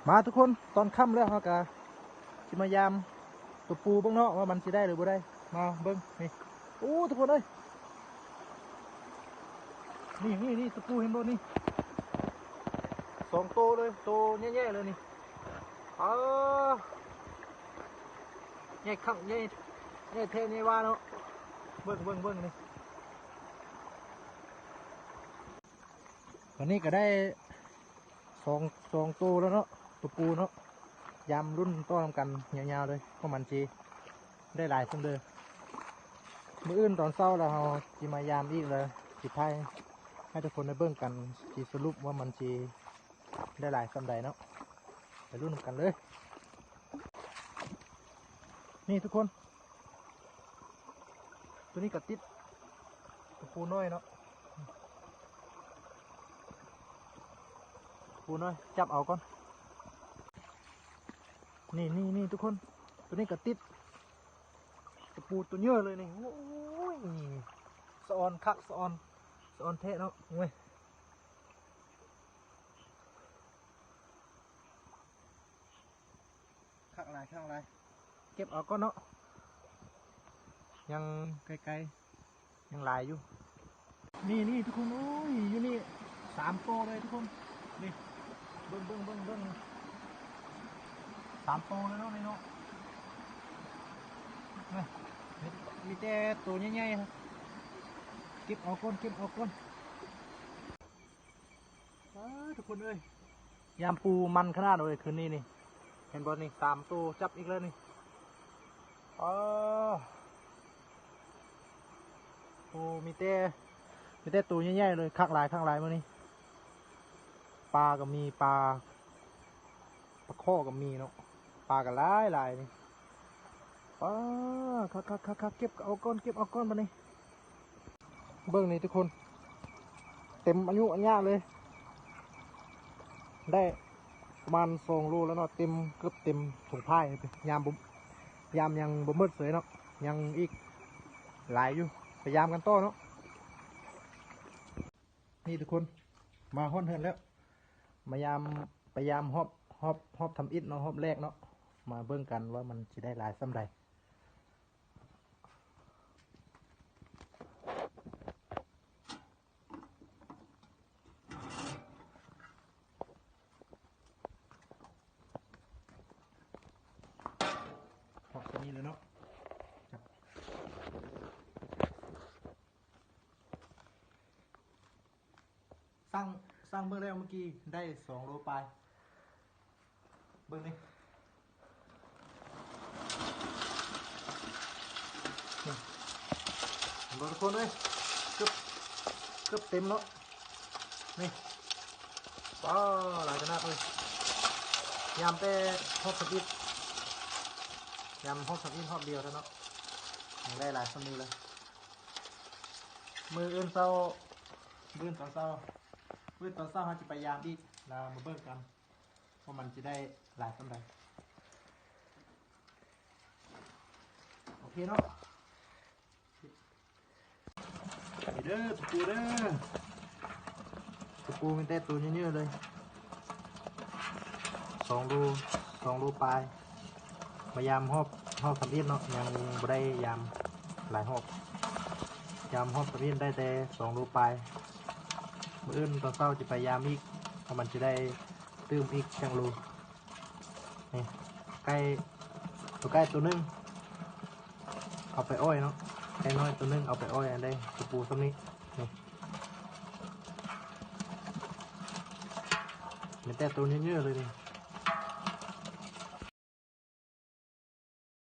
มาทุกคนตอนค่ำแล้วเขากะจะมายามตัวปูบ้างเนาะว่ามันจะได้หรือบ่ได้มาเบิ้งนี่โอ้ทุกคนเอ้ยนี่ตัวปูเห็นบ่นี่2 โตเลยโตแย่ๆเลยนี่แย่ข้างแย่เทนี่ว่าเนาะเบิ้งนี่วันนี้ก็ได้สองโตแล้วเนาะตัวปูเนาะยำรุ่นต้อทำกันยาวๆเลยเพราะมันจีได้หลายสมเด็จมื้ออื่นตอนเช้าแล้วเราจีมายามอีกเลยสิท้ายให้ทุกคนได้เบิ่งกันจีสรุปว่ามันจีได้หลายสมใดเนาะไปรุ่นกันเลยนี่ทุกคนตัวนี้ก็ติดตัวปูน้อยเนาะปูน้อยจับเอาก่อนนี่ทุกคนตัวนี้ก็ติดตัวปูตัวเยอะเลยนี่โอ้ยสะออนคักสะออนเทะเนาะเว้ยคักอะไรเก็บเอาก่อนเนาะยังไกลๆยังหลายอยู่นี่ทุกคนโอ้ยอยู่นี่3 โตเลยทุกคนนี่เบิ้ง3 โตเลยเนาะนี่เนาะมีแต่ตัวใหญ่ๆครับเก็บเอาก้นทุกคนเอ้ยยามปูมันขนาดเลยคืนนี้นี่เห็นบอลนี่3 ตัวจับอีกแล้วนี่โอ้มีแต่ตัวใหญ่ๆเลยคักหลายมื้อนี้ปลาก็มีปลาข้อก็มีเนาะปลาก็หลายนี่คักเก็บเอาก้อนมานี่เบิ้งนี่ทุกคนเต็มอายุอันยากเลยได้ประมาณ2 โลแล้วเนาะเต็มเกือบเต็มถุงผ้ายามยังบ่มืดเสยเนาะยังอีกหลายอยู่พยายามกันต่อเนาะนี่ทุกคนมาฮ้อนเถินแล้วพยายามหอบทำอิฐเนาะหอบแรกเนาะมาเบิ่งกันว่ามันจะได้หลายส่ำใดหอบตัวนี้เลยเนาะสร้างเบื้องแรกเมื่อกี้ได้2 โลปลายเบื้องนี้ทุกคนเลยเกือบเต็มแล้วนี่หลายขนาดเลยยำแต่หอบสปิดยำหอบสปิดหอบเดียวเท่านั้นยังได้หลายสมีเลยมืออื่นเศร้าตอนเศร้าเขาจะพยายามอีกเรามาเบิ่งกันว่ามันจะได้หลายสำใดโอเคเนาะเด้อตะปูมันแต่ตัวเยอะๆเลย2 โลปลายพยายามหอบสำลีเนาะยังไม่ได้ยามหลายหอบยามหอบสำลีได้แต่2 โลปลายมื้ออื่นตอนเช้าจะพยายามอีกเพราะมันจะได้ตื้มอีกจังโลนี่ใกล้ตัวนึงเอาไปอ้อยเนาะไก่น้อยตัวนึงเอาไปอ้อยอันได้ตัวปูซ้ำนี้นี่มีแต่ตัวเยอะๆเลยนี่